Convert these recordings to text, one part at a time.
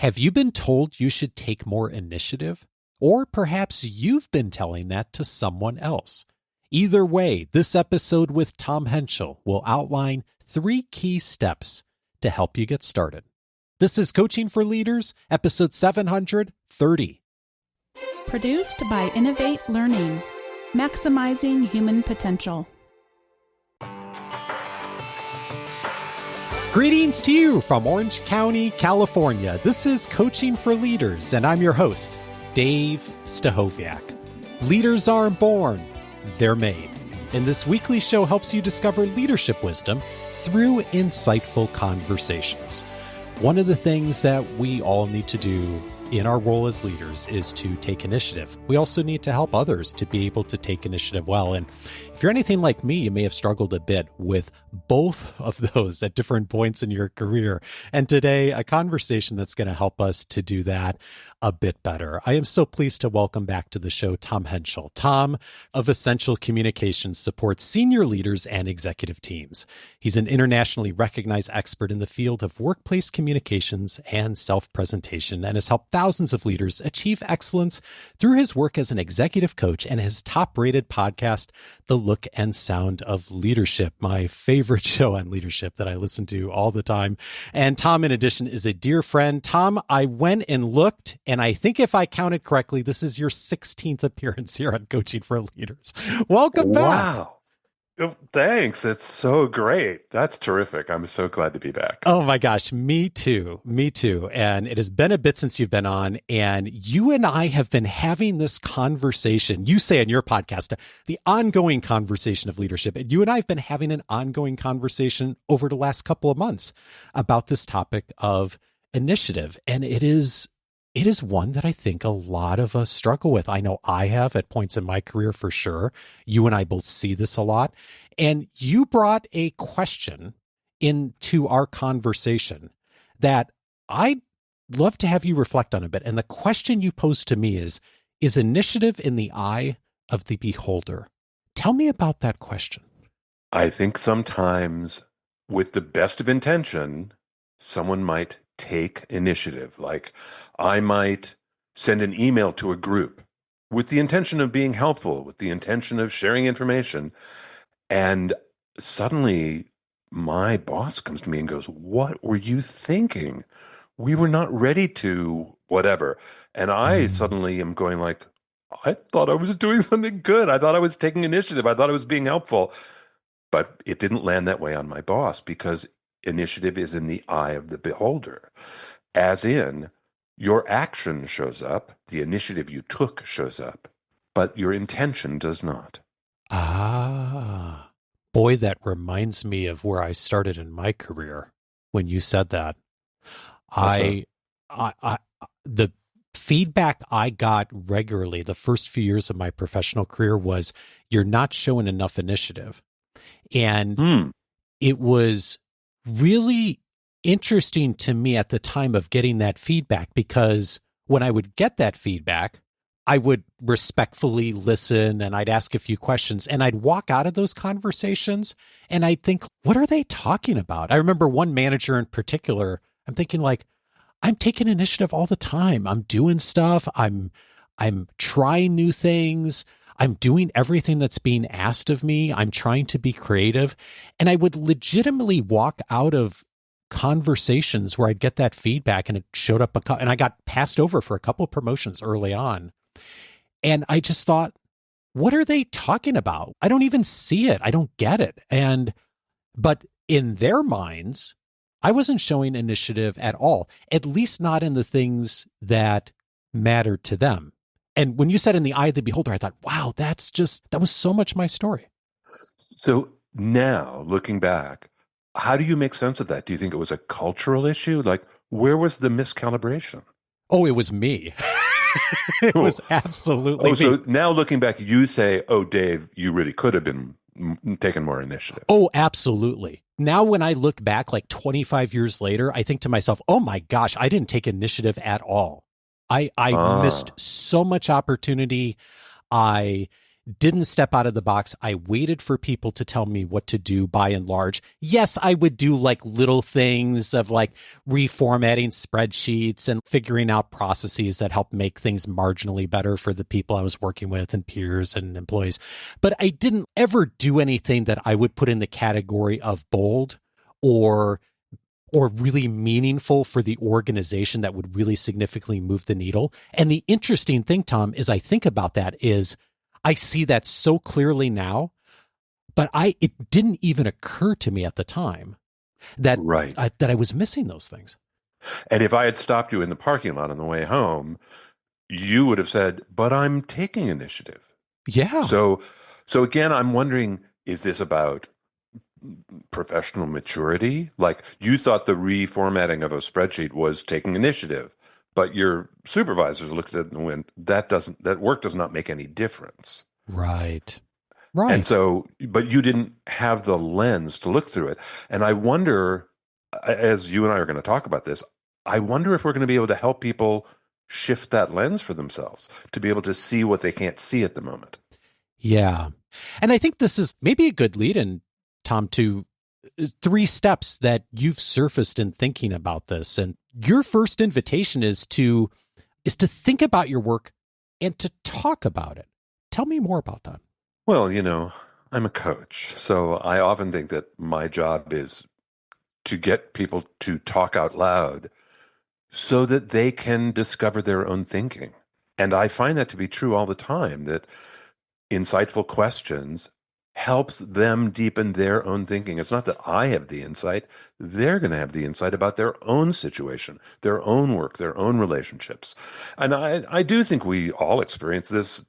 Have you been told you should take more initiative? Or perhaps you've been telling that to someone else. Either way, this episode with Tom Henschel will outline 3 key steps to help you get started. This is Coaching for Leaders, episode 730. Produced by Innovate Learning, maximizing human potential. Greetings to you from Orange County, California. This is Coaching for Leaders, and I'm your host, Dave Stachowiak. Leaders aren't born, they're made. And this weekly show helps you discover leadership wisdom through insightful conversations. One of the things that we all need to do in our role as leaders is to take initiative. We also need to help others to be able to take initiative well. And if you're anything like me, you may have struggled a bit with both of those at different points in your career. And today, a conversation that's going to help us to do that a bit better. I am so pleased to welcome back to the show Tom Henschel. Tom of Essential Communications supports senior leaders and executive teams. He's an internationally recognized expert in the field of workplace communications and self-presentation and has helped thousands of leaders achieve excellence through his work as an executive coach and his top-rated podcast, The Look and Sound of Leadership, my favorite show on leadership that I listen to all the time. And Tom, in addition, is a dear friend. Tom, I went and looked, and I think if I counted correctly, this is your 16th appearance here on Coaching for Leaders. Welcome back. Wow. Oh, thanks. That's so great. That's terrific. I'm so glad to be back. Oh my gosh, me too. Me too. And it has been a bit since you've been on, and you and I have been having this conversation. You say on your podcast, the ongoing conversation of leadership. And you and I have been having an ongoing conversation over the last couple of months about this topic of initiative. And it is one that I think a lot of us struggle with. I know I have at points in my career for sure. You and I both see this a lot. And you brought a question into our conversation that I'd love to have you reflect on a bit. And the question you posed to me is initiative in the eye of the beholder? Tell me about that question. I think sometimes with the best of intention, someone might take initiative. Like I might send an email to a group with the intention of being helpful, with the intention of sharing information. And suddenly my boss comes to me and goes, "What were you thinking? We were not ready to whatever." And I suddenly am going like, I thought I was doing something good. I thought I was taking initiative. I thought I was being helpful. But it didn't land that way on my boss because initiative is in the eye of the beholder, as in your action shows up, the initiative you took shows up, but your intention does not. Ah, boy, that reminds me of where I started in my career when you said that. The feedback I got regularly the first few years of my professional career was you're not showing enough initiative. And it was really interesting to me at the time of getting that feedback, because when I would get that feedback, I would respectfully listen and I'd ask a few questions and I'd walk out of those conversations and I'd think, what are they talking about? I remember one manager in particular, I'm thinking like, I'm taking initiative all the time. I'm doing stuff. I'm trying new things. I'm doing everything that's being asked of me. I'm trying to be creative. And I would legitimately walk out of conversations where I'd get that feedback and it showed up, and I got passed over for a couple of promotions early on. And I just thought, what are they talking about? I don't even see it. I don't get it. But in their minds, I wasn't showing initiative at all, at least not in the things that mattered to them. And when you said in the eye of the beholder, I thought, wow, that was so much my story. So now looking back, how do you make sense of that? Do you think it was a cultural issue? Like, where was the miscalibration? Oh, it was me. It was absolutely me. So now looking back, you say, oh, Dave, you really could have been taking more initiative. Oh, absolutely. Now, when I look back like 25 years later, I think to myself, oh my gosh, I didn't take initiative at all. I missed so much opportunity. I didn't step out of the box. I waited for people to tell me what to do by and large. Yes, I would do like little things of like reformatting spreadsheets and figuring out processes that help make things marginally better for the people I was working with and peers and employees. But I didn't ever do anything that I would put in the category of bold or really meaningful for the organization that would really significantly move the needle. And the interesting thing, Tom, is I think about that is I see that so clearly now, but it didn't even occur to me at the time that that I was missing those things. And if I had stopped you in the parking lot on the way home, you would have said, "But I'm taking initiative." Yeah. So again, I'm wondering, is this about professional maturity? Like, you thought the reformatting of a spreadsheet was taking initiative, but your supervisors looked at it and went, that work does not make any difference. Right. And so, but you didn't have the lens to look through it. And I wonder, as you and I are going to talk about this, I wonder if we're going to be able to help people shift that lens for themselves, to be able to see what they can't see at the moment. Yeah. And I think this is maybe a good lead-in, Tom, to 3 steps that you've surfaced in thinking about this. And your first invitation is to think about your work and to talk about it. Tell me more about that. Well, I'm a coach, so I often think that my job is to get people to talk out loud so that they can discover their own thinking. And I find that to be true all the time, that insightful questions helps them deepen their own thinking. It's not that I have the insight. They're going to have the insight about their own situation, their own work, their own relationships. And I do think we all experience this,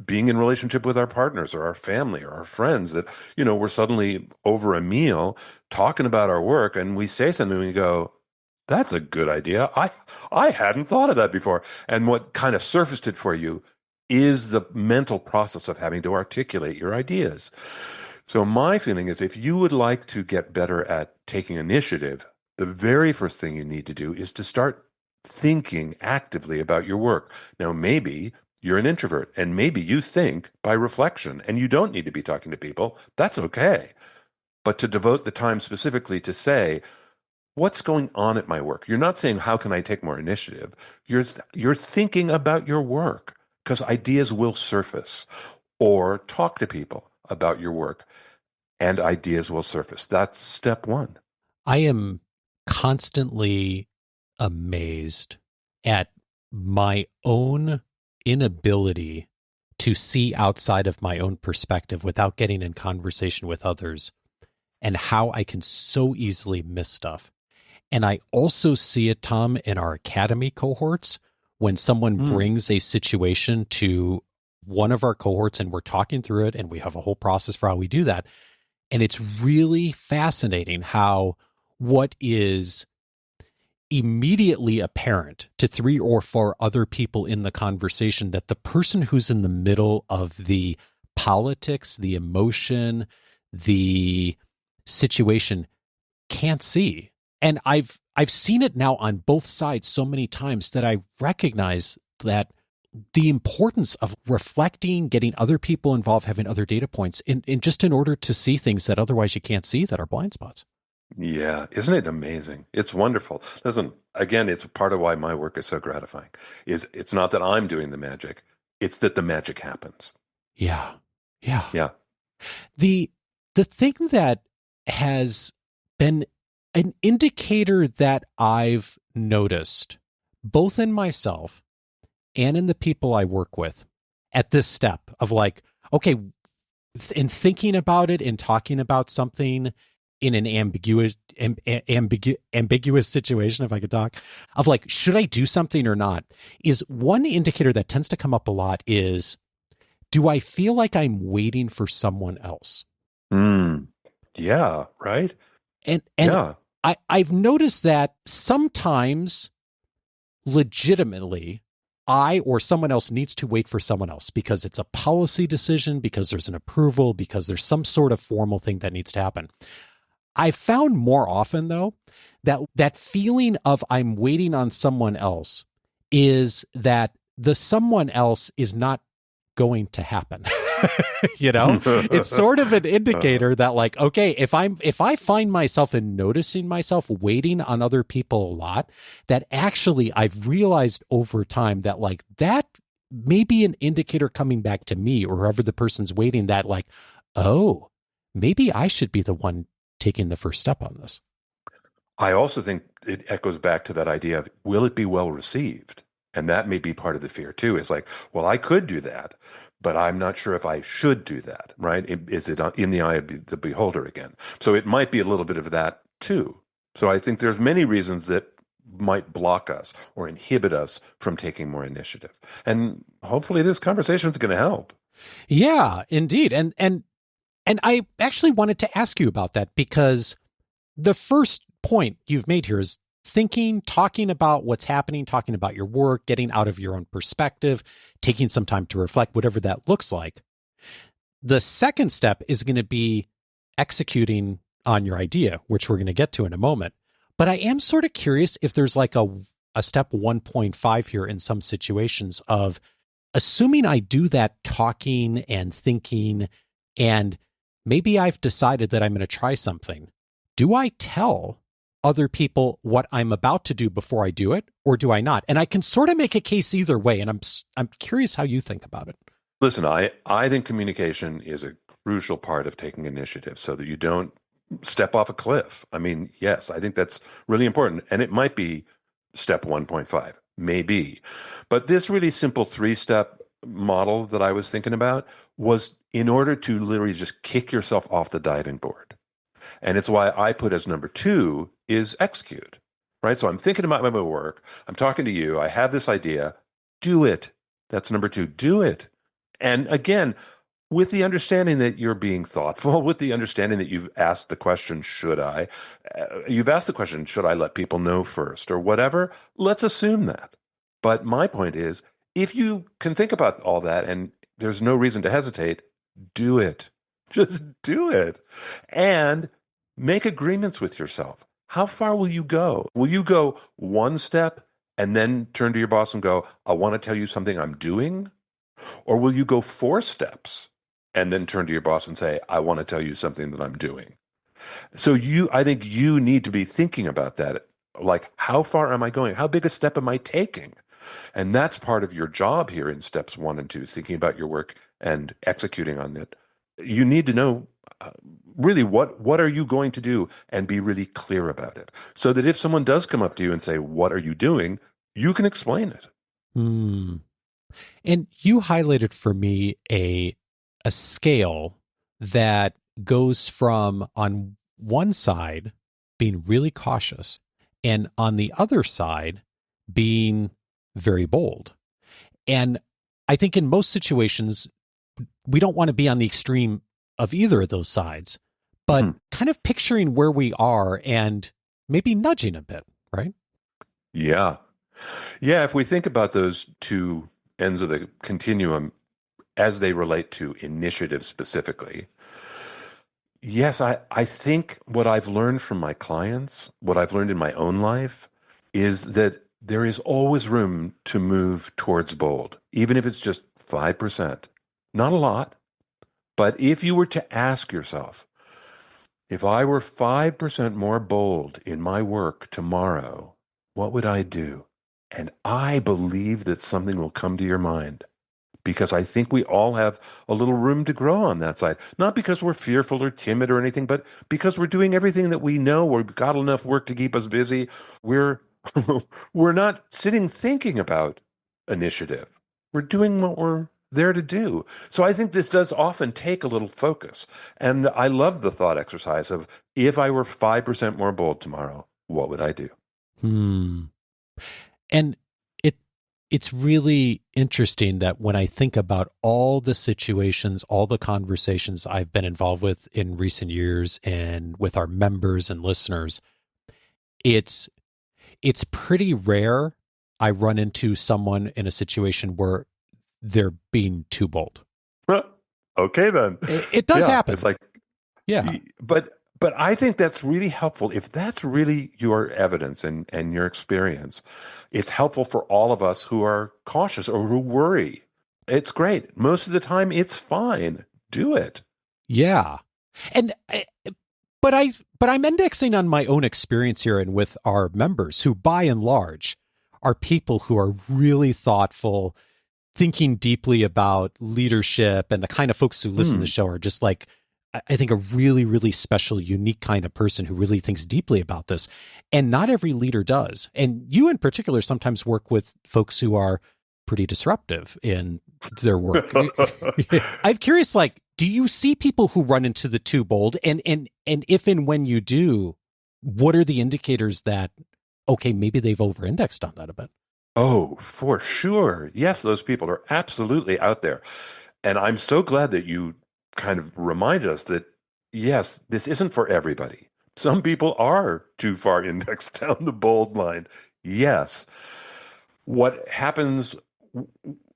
being in relationship with our partners or our family or our friends, that, we're suddenly over a meal talking about our work and we say something and we go, "That's a good idea. I hadn't thought of that before." And what kind of surfaced it for you is the mental process of having to articulate your ideas. So my feeling is, if you would like to get better at taking initiative, the very first thing you need to do is to start thinking actively about your work. Now, maybe you're an introvert and maybe you think by reflection and you don't need to be talking to people. That's okay. But to devote the time specifically to say, what's going on at my work? You're not saying, how can I take more initiative? You're thinking about your work, because ideas will surface. Or talk to people about your work and ideas will surface. That's step 1. I am constantly amazed at my own inability to see outside of my own perspective without getting in conversation with others, and how I can so easily miss stuff. And I also see it, Tom, in our academy cohorts, when someone brings a situation to one of our cohorts and we're talking through it and we have a whole process for how we do that. And it's really fascinating how what is immediately apparent to 3 or 4 other people in the conversation, that the person who's in the middle of the politics, the emotion, the situation can't see. And I've seen it now on both sides so many times that I recognize that the importance of reflecting, getting other people involved, having other data points in order to see things that otherwise you can't see, that are blind spots. Yeah. Isn't it amazing? It's wonderful. Listen, again, it's part of why my work is so gratifying. It's not that I'm doing the magic. It's that the magic happens. Yeah. Yeah. Yeah. The thing that has been an indicator that I've noticed, both in myself and in the people I work with, at this step of like, okay, in thinking about it, in talking about something in an ambiguous situation, if I could talk, of like, should I do something or not, is one indicator that tends to come up a lot is, do I feel like I'm waiting for someone else? Yeah, right? And yeah. I've noticed that sometimes legitimately I or someone else needs to wait for someone else because it's a policy decision, because there's an approval, because there's some sort of formal thing that needs to happen. I found more often, though, that feeling of I'm waiting on someone else is that the someone else is not going to happen. You know, it's sort of an indicator that like, okay, if I find myself and noticing myself waiting on other people a lot, that actually I've realized over time that like that may be an indicator coming back to me or whoever the person's waiting that like, oh, maybe I should be the one taking the first step on this. I also think it echoes back to that idea of, will it be well received? And that may be part of the fear too. It's like, well, I could do that, but I'm not sure if I should do that, right? Is it in the eye of the beholder again? So it might be a little bit of that too. So I think there's many reasons that might block us or inhibit us from taking more initiative. And hopefully this conversation is going to help. Yeah, indeed. And I actually wanted to ask you about that because the first point you've made here is thinking, talking about what's happening, talking about your work, getting out of your own perspective, taking some time to reflect, whatever that looks like. The second step is going to be executing on your idea, which we're going to get to in a moment. But I am sort of curious if there's like a step 1.5 here in some situations of assuming I do that talking and thinking, and maybe I've decided that I'm going to try something. Do I tell other people what I'm about to do before I do it, or do I not? And I can sort of make a case either way, and I'm curious how you think about it. Listen, I think communication is a crucial part of taking initiative so that you don't step off a cliff. I mean, yes, I think that's really important. And it might be step 1.5, maybe. But this really simple 3-step model that I was thinking about was in order to literally just kick yourself off the diving board. And it's why I put as number 2 is execute, right? So I'm thinking about my work. I'm talking to you. I have this idea. Do it. That's number 2. Do it. And again, with the understanding that you're being thoughtful, with the understanding that you've asked the question, should I? You've asked the question, should I let people know first or whatever? Let's assume that. But my point is, if you can think about all that and there's no reason to hesitate, do it. Just do it. And make agreements with yourself. How far will you go? Will you go 1 step and then turn to your boss and go, I want to tell you something I'm doing? Or will you go 4 steps and then turn to your boss and say, I want to tell you something that I'm doing? So I think you need to be thinking about that. Like, how far am I going? How big a step am I taking? And that's part of your job here in steps 1 and 2, thinking about your work and executing on it. You need to know really what are you going to do and be really clear about it so that if someone does come up to you and say, what are you doing? You can explain it. And you highlighted for me a scale that goes from on one side being really cautious and on the other side being very bold. And I think in most situations, we don't want to be on the extreme of either of those sides, but kind of picturing where we are and maybe nudging a bit, right? Yeah. Yeah. If we think about those 2 ends of the continuum as they relate to initiative specifically, yes, I think what I've learned from my clients, what I've learned in my own life, is that there is always room to move towards bold, even if it's just 5%. Not a lot, but if you were to ask yourself, if I were 5% more bold in my work tomorrow, what would I do? And I believe that something will come to your mind, because I think we all have a little room to grow on that side. Not because we're fearful or timid or anything, but because we're doing everything that we know. We've got enough work to keep us busy. We're not sitting thinking about initiative. We're doing what we're there to do. So I think this does often take a little focus. And I love the thought exercise of, if I were 5% more bold tomorrow, what would I do? And it's really interesting that when I think about all the situations, all the conversations I've been involved with in recent years and with our members and listeners, it's pretty rare I run into someone in a situation where they're being too bold. Okay, then. It does happen. It's like, yeah. But I think that's really helpful. If that's really your evidence and your experience, it's helpful for all of us who are cautious or who worry. It's great. Most of the time, it's fine. Do it. Yeah. And but I'm indexing on my own experience here and with our members who by and large are people who are really thoughtful, thinking deeply about leadership, and the kind of folks who listen to the show are just like, I think, a really, really special, unique kind of person who really thinks deeply about this. And not every leader does. And you in particular sometimes work with folks who are pretty disruptive in their work. I'm curious, like, do you see people who run into the too bold? And if and when you do, what are the indicators that, okay, maybe they've over-indexed on that a bit? Oh, for sure. Yes, those people are absolutely out there. And I'm so glad that you kind of reminded us that, yes, this isn't for everybody. Some people are too far indexed down the bold line. Yes. What happens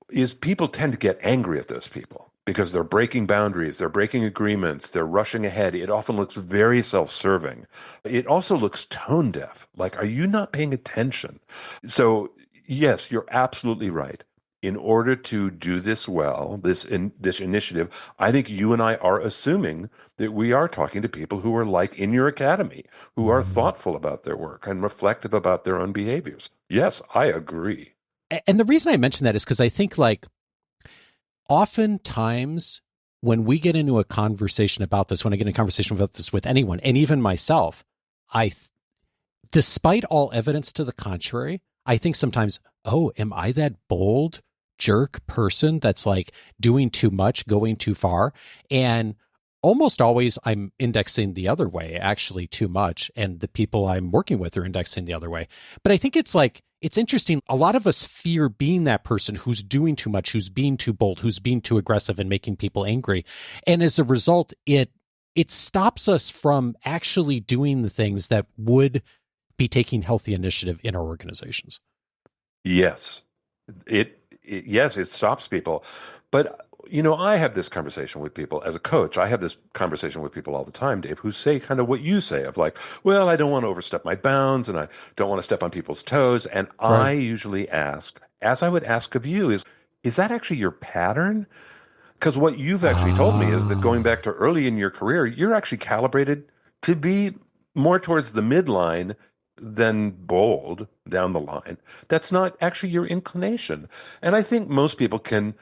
is people tend to get angry at those people because they're breaking boundaries, they're breaking agreements, they're rushing ahead. It often looks very self-serving. It also looks tone deaf. Like, are you not paying attention? So, yes, you're absolutely right. In order to do this well, this initiative, I think you and I are assuming that we are talking to people who are like in your academy, who are thoughtful about their work and reflective about their own behaviors. Yes, I agree. And the reason I mention that is because I think, like, oftentimes when we get into a conversation about this, when I get in a conversation about this with anyone, and even myself, despite all evidence to the contrary, I think sometimes, oh, am I that bold jerk person that's like doing too much, going too far? And almost always I'm indexing the other way, actually too much. And the people I'm working with are indexing the other way. But I think it's like, it's interesting. A lot of us fear being that person who's doing too much, who's being too bold, who's being too aggressive and making people angry. And as a result, it stops us from actually doing the things that would be taking healthy initiative in our organizations. Yes. Yes, it stops people. But I have this conversation with people as a coach. I have this conversation with people all the time, Dave, who say kind of what you say of like, well, I don't want to overstep my bounds and I don't want to step on people's toes. And I usually ask, as I would ask of you, is that actually your pattern? Because what you've actually told me is that going back to early in your career, you're actually calibrated to be more towards the midline than bold down the line. That's not actually your inclination. And I think most people can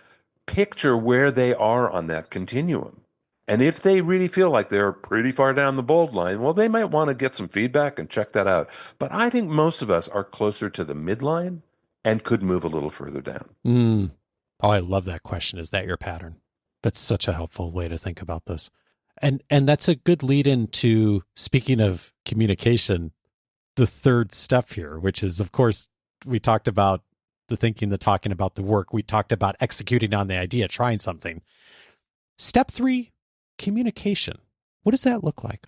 picture where they are on that continuum. And if they really feel like they're pretty far down the bold line, well, they might want to get some feedback and check that out. But I think most of us are closer to the midline and could move a little further down. Oh, I love that question. Is that your pattern? That's such a helpful way to think about this. And that's a good lead into, speaking of communication, the third step here, which is, of course, we talked about the thinking, the talking about the work. We talked about executing on the idea, trying something. Step 3, communication. What does that look like?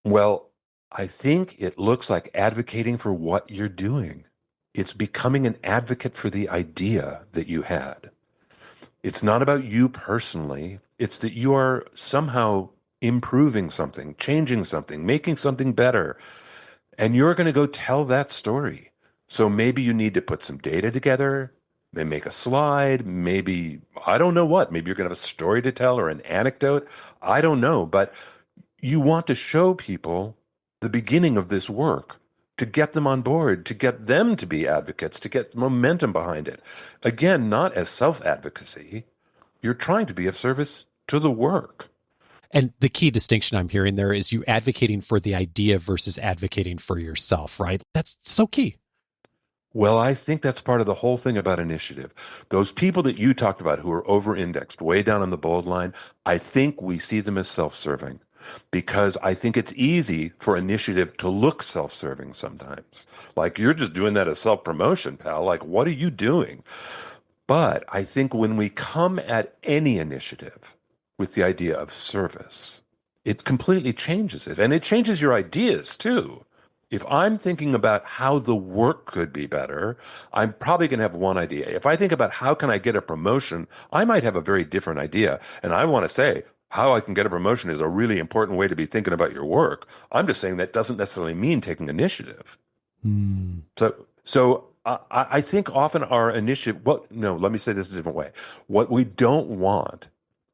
Well, I think it looks like advocating for what you're doing. It's becoming an advocate for the idea that you had. It's not about you personally. It's that you are somehow improving something, changing something, making something better. And you're going to go tell that story. So maybe you need to put some data together, maybe make a slide, maybe, I don't know what, maybe you're going to have a story to tell or an anecdote. I don't know, but you want to show people the beginning of this work to get them on board, to get them to be advocates, to get momentum behind it. Again, not as self-advocacy. You're trying to be of service to the work. And the key distinction I'm hearing there is you advocating for the idea versus advocating for yourself, right? That's so key. Well, I think that's part of the whole thing about initiative. Those people that you talked about who are over-indexed, way down on the bold line, I think we see them as self-serving because I think it's easy for initiative to look self-serving sometimes. Like, you're just doing that as self-promotion, pal. Like, what are you doing? But I think when we come at any initiative with the idea of service, it completely changes it. And it changes your ideas too. If I'm thinking about how the work could be better, I'm probably going to have one idea. If I think about how can I get a promotion, I might have a very different idea. And I want to say how I can get a promotion is a really important way to be thinking about your work. I'm just saying that doesn't necessarily mean taking initiative. So I think often our initiative, well, no, let me say this a different way. What we don't want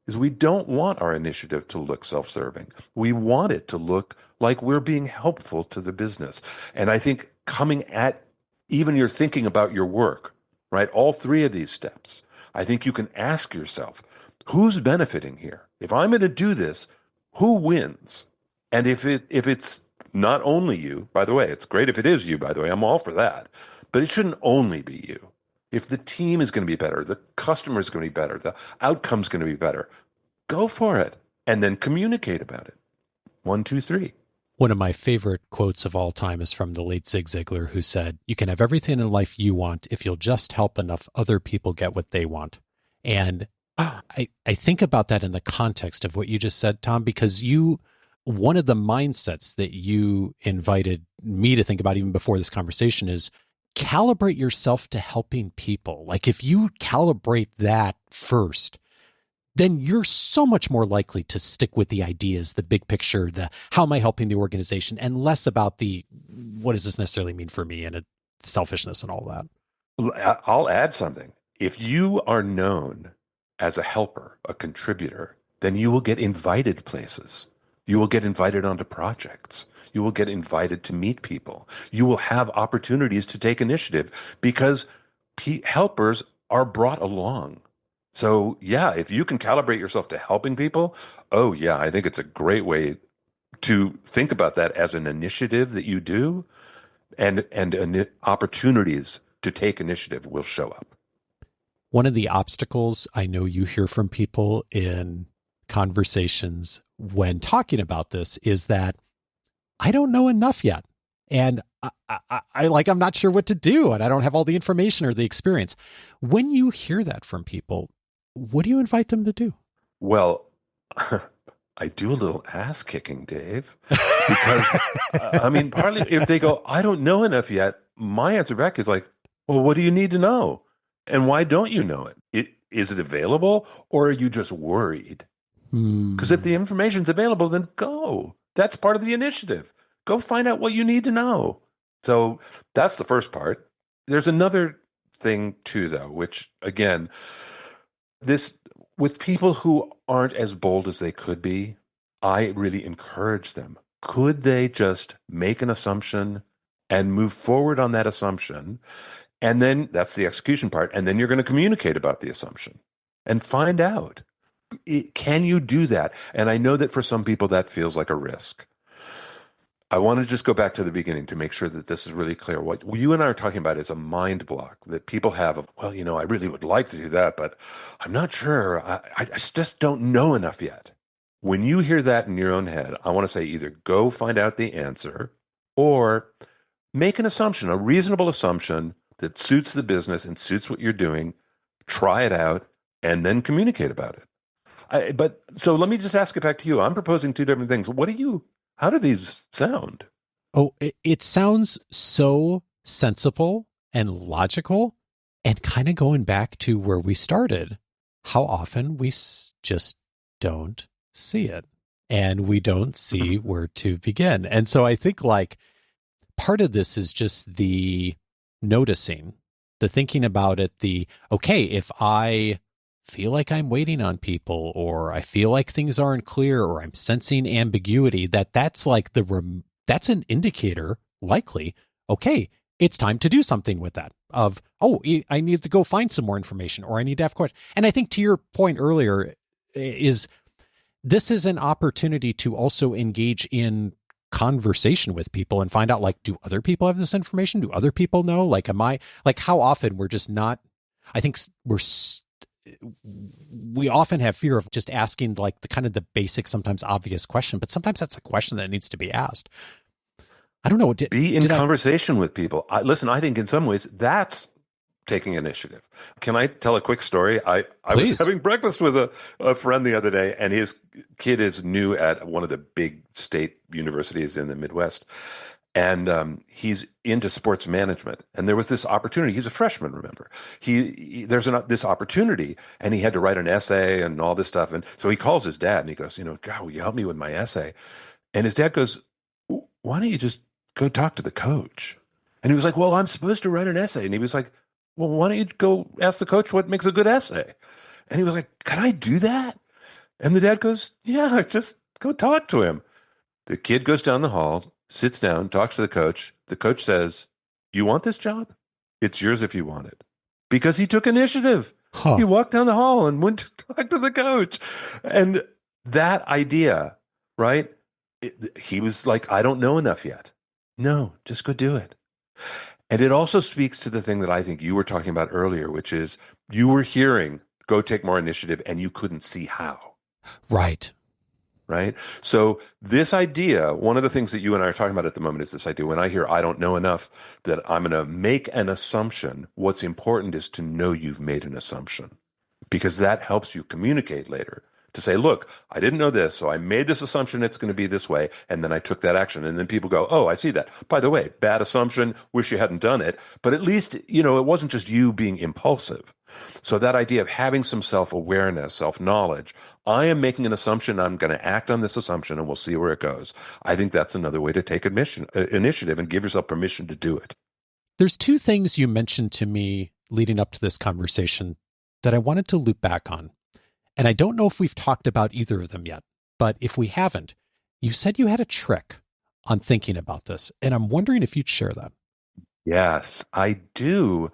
is we don't want our initiative to look self-serving. We want it to look like we're being helpful to the business. And I think coming at even your thinking about your work, right? All three of these steps, I think you can ask yourself, who's benefiting here? If I'm going to do this, who wins? And if it's not only you, by the way, it's great if it is you, by the way, I'm all for that, but it shouldn't only be you. If the team is going to be better, the customer is going to be better, the outcome's going to be better, go for it and then communicate about it. 1, 2, 3. One of my favorite quotes of all time is from the late Zig Ziglar, who said, "You can have everything in life you want if you'll just help enough other people get what they want." And I think about that in the context of what you just said, Tom, because one of the mindsets that you invited me to think about even before this conversation is calibrate yourself to helping people. Like if you calibrate that first, then you're so much more likely to stick with the ideas, the big picture, the how am I helping the organization, and less about the what does this necessarily mean for me and selfishness and all that. I'll add something. If you are known as a helper, a contributor, then you will get invited places. You will get invited onto projects. You will get invited to meet people. You will have opportunities to take initiative because helpers are brought along. So yeah, if you can calibrate yourself to helping people, oh yeah, I think it's a great way to think about that as an initiative that you do, and opportunities to take initiative will show up. One of the obstacles I know you hear from people in conversations when talking about this is that I don't know enough yet. And I'm not sure what to do, and I don't have all the information or the experience. When you hear that from people, what do you invite them to do? Well, I do a little ass kicking, Dave, because partly if they go, I don't know enough yet, my answer back is like, well, what do you need to know? And why don't you know it? Is it available, or are you just worried? Because if the information's available, then go. That's part of the initiative. Go find out what you need to know. So that's the first part. There's another thing too, though, which again, this with people who aren't as bold as they could be, I really encourage them. Could they just make an assumption and move forward on that assumption? And then that's the execution part. And then you're going to communicate about the assumption and find out. Can you do that? And I know that for some people that feels like a risk. I want to just go back to the beginning to make sure that this is really clear. What you and I are talking about is a mind block that people have of, well, I really would like to do that, but I'm not sure. I just don't know enough yet. When you hear that in your own head, I want to say either go find out the answer or make an assumption, a reasonable assumption that suits the business and suits what you're doing, try it out, and then communicate about it. So let me just ask it back to you. I'm proposing two different things. How do these sound? Oh, it sounds so sensible and logical, and kind of going back to where we started, how often we just don't see it, and we don't see where to begin. And so I think part of this is just the noticing, the thinking about it, okay, if I feel like I'm waiting on people, or I feel like things aren't clear, or I'm sensing ambiguity, that's that's an indicator, likely, okay, it's time to do something with that. I need to go find some more information, or I need to have questions. And I think to your point earlier this is an opportunity to also engage in conversation with people and find out, do other people have this information? Do other people know? How often we're just not, I think we often have fear of just asking the basic, sometimes obvious question, but sometimes that's a question that needs to be asked. I don't know. Be in conversation with people. Listen, I think in some ways that's taking initiative. Can I tell a quick story? I was having breakfast with a friend the other day, and his kid is new at one of the big state universities in the Midwest. And he's into sports management. And there was this opportunity. He's a freshman, remember. There's this opportunity, and he had to write an essay and all this stuff. And so he calls his dad, and he goes, God, will you help me with my essay? And his dad goes, why don't you just go talk to the coach? And he was like, well, I'm supposed to write an essay. And he was like, well, why don't you go ask the coach what makes a good essay? And he was like, can I do that? And the dad goes, yeah, just go talk to him. The kid goes down the hall, sits down, talks to the coach. The coach says, you want this job? It's yours if you want it. Because he took initiative. Huh. He walked down the hall and went to talk to the coach. And that idea, right? He was like, I don't know enough yet. No, just go do it. And it also speaks to the thing that I think you were talking about earlier, which is you were hearing, go take more initiative, and you couldn't see how. Right. Right. So this idea, one of the things that you and I are talking about at the moment is this idea when I hear I don't know enough, that I'm going to make an assumption. What's important is to know you've made an assumption because that helps you communicate later to say, look, I didn't know this, so I made this assumption it's going to be this way, and then I took that action. And then people go, oh, I see that. By the way, bad assumption, wish you hadn't done it. But at least, it wasn't just you being impulsive. So that idea of having some self-awareness, self-knowledge, I am making an assumption, I'm going to act on this assumption, and we'll see where it goes. I think that's another way to take initiative and give yourself permission to do it. There's two things you mentioned to me leading up to this conversation that I wanted to loop back on. And I don't know if we've talked about either of them yet, but if we haven't, you said you had a trick on thinking about this, and I'm wondering if you'd share that. Yes, I do.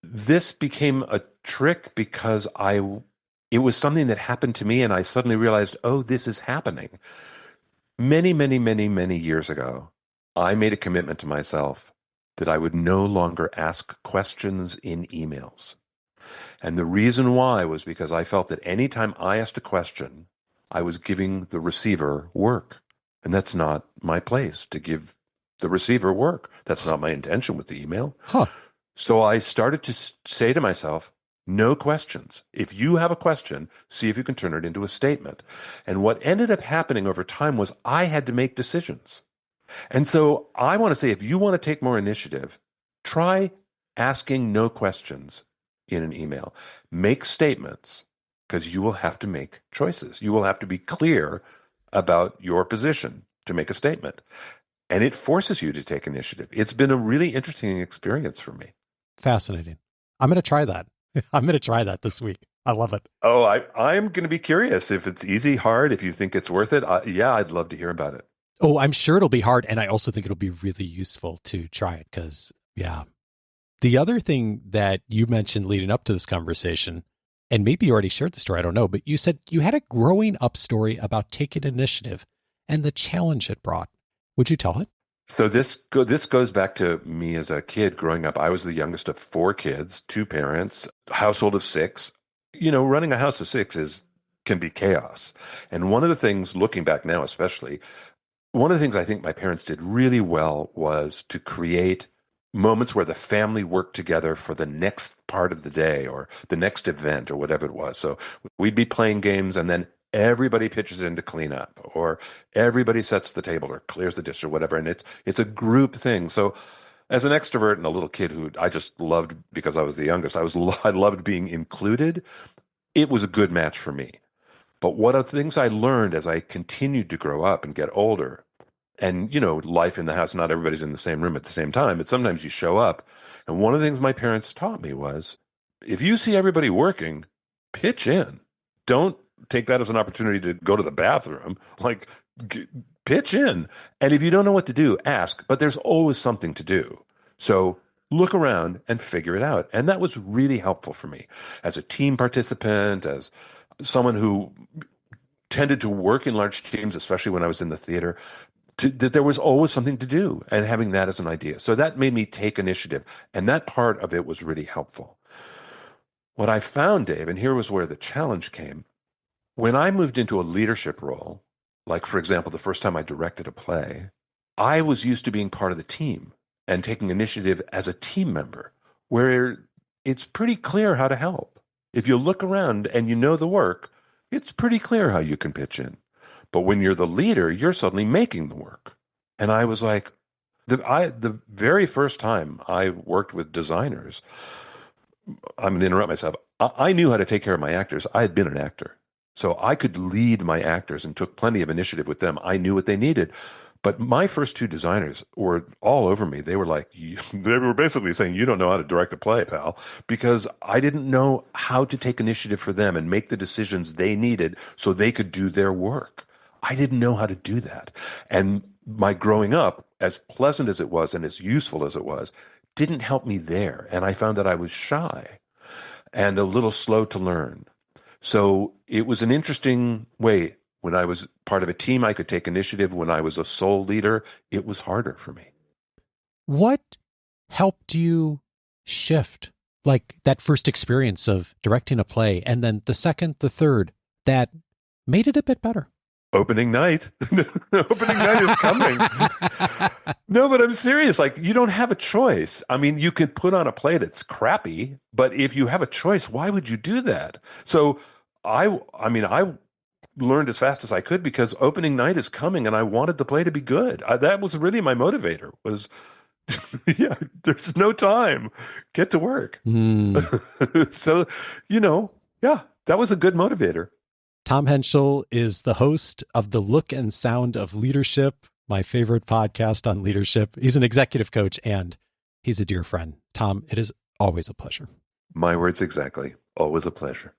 This became a trick because it was something that happened to me and I suddenly realized, oh, this is happening. Many, many, many, many years ago, I made a commitment to myself that I would no longer ask questions in emails. And the reason why was because I felt that anytime I asked a question, I was giving the receiver work. And that's not my place to give the receiver work. That's not my intention with the email. Huh. So I started to say to myself, no questions. If you have a question, see if you can turn it into a statement. And what ended up happening over time was I had to make decisions. And so I want to say, if you want to take more initiative, try asking no questions in an email. Make statements because you will have to make choices. You will have to be clear about your position to make a statement. And it forces you to take initiative. It's been a really interesting experience for me. Fascinating. I'm going to try that. I'm going to try that this week. I love it. Oh, I'm going to be curious if it's easy, hard, if you think it's worth it. Yeah, I'd love to hear about it. Oh, I'm sure it'll be hard. And I also think it'll be really useful to try it because, yeah. The other thing that you mentioned leading up to this conversation, and maybe you already shared the story, I don't know, but you said you had a growing up story about taking initiative and the challenge it brought. Would you tell it? So this goes back to me as a kid growing up. I was the youngest of 4 kids, 2 parents, a household of 6. Running a house of 6 can be chaos. And one of the things, looking back now especially, one of the things I think my parents did really well was to create moments where the family worked together for the next part of the day or the next event or whatever it was. So we'd be playing games and then everybody pitches in to clean up or everybody sets the table or clears the dish or whatever. And it's a group thing. So as an extrovert and a little kid who I just loved because I was the youngest, I loved being included. It was a good match for me. But one of the things I learned as I continued to grow up and get older, and, life in the house, not everybody's in the same room at the same time, but sometimes you show up. And one of the things my parents taught me was, if you see everybody working, pitch in. Don't take that as an opportunity to go to the bathroom. Pitch in. And if you don't know what to do, ask. But there's always something to do. So look around and figure it out. And that was really helpful for me as a team participant, as someone who tended to work in large teams, especially when I was in the theater. That there was always something to do and having that as an idea. So that made me take initiative. And that part of it was really helpful. What I found, Dave, and here was where the challenge came, when I moved into a leadership role, like, for example, the first time I directed a play, I was used to being part of the team and taking initiative as a team member, where it's pretty clear how to help. If you look around and you know the work, it's pretty clear how you can pitch in. But when you're the leader, you're suddenly making the work. And I was like, the very first time I worked with designers, I'm going to interrupt myself. I knew how to take care of my actors. I had been an actor. So I could lead my actors and took plenty of initiative with them. I knew what they needed. But my first two designers were all over me. They were like, they were basically saying, you don't know how to direct a play, pal, because I didn't know how to take initiative for them and make the decisions they needed so they could do their work. I didn't know how to do that. And my growing up, as pleasant as it was and as useful as it was, didn't help me there. And I found that I was shy and a little slow to learn. So it was an interesting way. When I was part of a team, I could take initiative. When I was a sole leader, it was harder for me. What helped you shift? Like that first experience of directing a play, and then the second, the third, that made it a bit better. Opening night. Opening night is coming. No, but I'm serious. Like, you don't have a choice. I mean, you could put on a play that's crappy, but if you have a choice, why would you do that? So I learned as fast as I could because opening night is coming and I wanted the play to be good. That was really my motivator was, yeah, there's no time. Get to work. So, yeah, that was a good motivator. Tom Henschel is the host of The Look and Sound of Leadership, my favorite podcast on leadership. He's an executive coach and he's a dear friend. Tom, it is always a pleasure. My words exactly. Always a pleasure.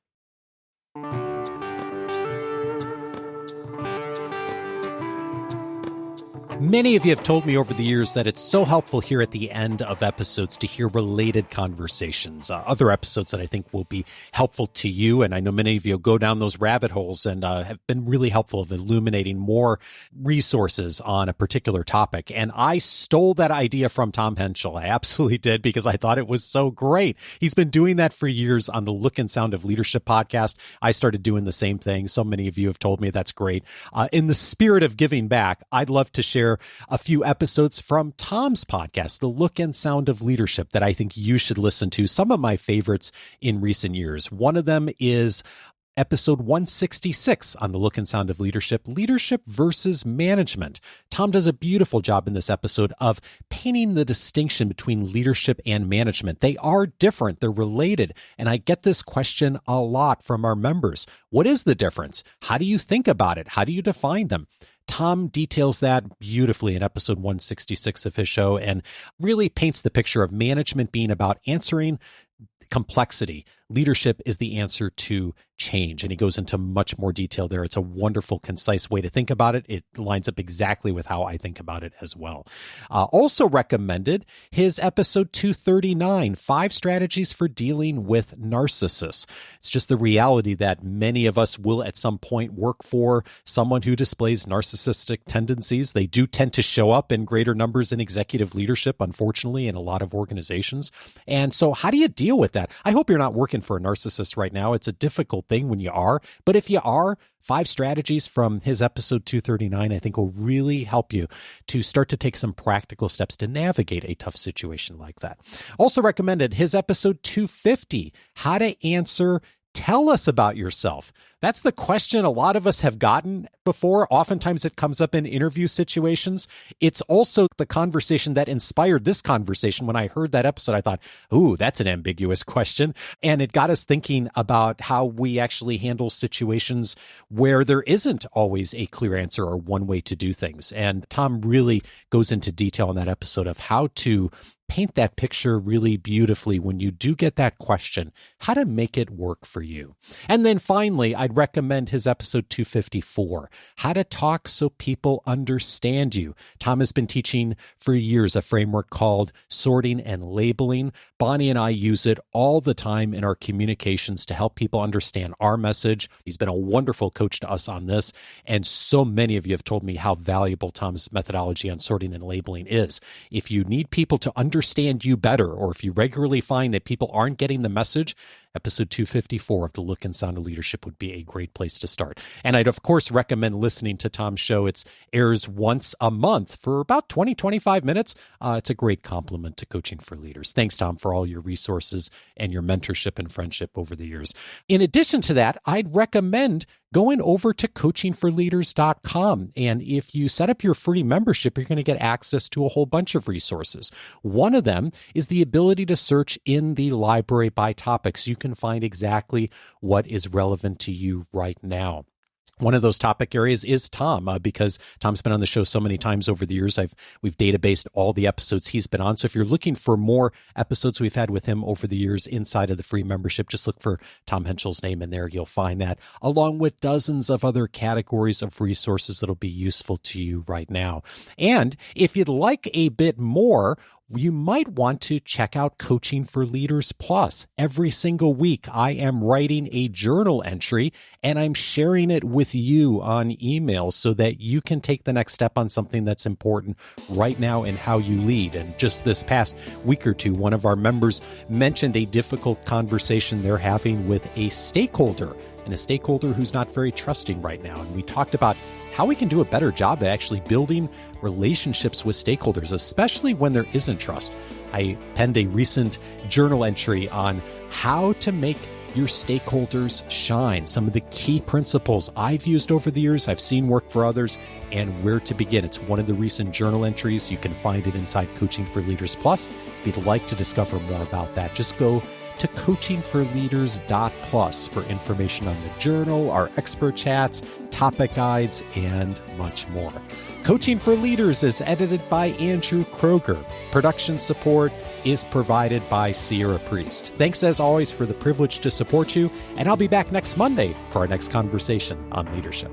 Many of you have told me over the years that it's so helpful here at the end of episodes to hear related conversations, other episodes that I think will be helpful to you. And I know many of you go down those rabbit holes and have been really helpful of illuminating more resources on a particular topic. And I stole that idea from Tom Henschel. I absolutely did because I thought it was so great. He's been doing that for years on the Look and Sound of Leadership podcast. I started doing the same thing. So many of you have told me that's great. In the spirit of giving back, I'd love to share a few episodes from Tom's podcast, The Look and Sound of Leadership, that I think you should listen to. Some of my favorites in recent years. One of them is episode 166 on The Look and Sound of Leadership, Leadership versus Management. Tom does a beautiful job in this episode of painting the distinction between leadership and management. They are different. They're related. And I get this question a lot from our members. What is the difference? How do you think about it? How do you define them? Tom details that beautifully in episode 166 of his show and really paints the picture of management being about answering complexity. Leadership is the answer to change. And he goes into much more detail there. It's a wonderful, concise way to think about it. It lines up exactly with how I think about it as well. Also recommended his episode 239, 5 Strategies for Dealing with Narcissists. It's just the reality that many of us will at some point work for someone who displays narcissistic tendencies. They do tend to show up in greater numbers in executive leadership, unfortunately, in a lot of organizations. And so how do you deal with that? I hope you're not working for a narcissist right now. It's a difficult thing when you are, but if you are, 5 strategies from his episode 239, I think will really help you to start to take some practical steps to navigate a tough situation like that. Also recommended his episode 250, How to Answer Tell Us About Yourself. That's the question a lot of us have gotten before. Oftentimes it comes up in interview situations. It's also the conversation that inspired this conversation. When I heard that episode, I thought, ooh, that's an ambiguous question. And it got us thinking about how we actually handle situations where there isn't always a clear answer or one way to do things. And Tom really goes into detail in that episode of how to paint that picture really beautifully when you do get that question, how to make it work for you. And then finally, I'd recommend his episode 254, How to Talk So People Understand You. Tom has been teaching for years a framework called sorting and labeling. Bonnie and I use it all the time in our communications to help people understand our message. He's been a wonderful coach to us on this, and so many of you have told me how valuable Tom's methodology on sorting and labeling is. If you need people to understand you better, or if you regularly find that people aren't getting the message, episode 254 of The Look and Sound of Leadership would be a great place to start. And I'd, of course, recommend listening to Tom's show. It airs once a month for about 20, 25 minutes. It's a great compliment to Coaching for Leaders. Thanks, Tom, for all your resources and your mentorship and friendship over the years. In addition to that, I'd recommend going over to coachingforleaders.com. And if you set up your free membership, you're going to get access to a whole bunch of resources. One of them is the ability to search in the library by topics. You can find exactly what is relevant to you right now. One of those topic areas is Tom, because Tom's been on the show so many times over the years. We've databased all the episodes he's been on. So if you're looking for more episodes we've had with him over the years inside of the free membership, just look for Tom Henschel's name in there. You'll find that, along with dozens of other categories of resources that'll be useful to you right now. And if you'd like a bit more, you might want to check out Coaching for Leaders Plus. Every single week, I am writing a journal entry and I'm sharing it with you on email so that you can take the next step on something that's important right now in how you lead. And just this past week or two, one of our members mentioned a difficult conversation they're having with a stakeholder, and a stakeholder who's not very trusting right now. And we talked about how we can do a better job at actually building relationships with stakeholders, especially when there isn't trust. I penned a recent journal entry on how to make your stakeholders shine, some of the key principles I've used over the years, I've seen work for others, and where to begin. It's one of the recent journal entries. You can find it inside Coaching for Leaders Plus. If you'd like to discover more about that, just go to coachingforleaders.plus for information on the journal, our expert chats, topic guides, and much more. Coaching for Leaders is edited by Andrew Kroger. Production support is provided by Sierra Priest. Thanks as always for the privilege to support you, and I'll be back next Monday for our next conversation on leadership.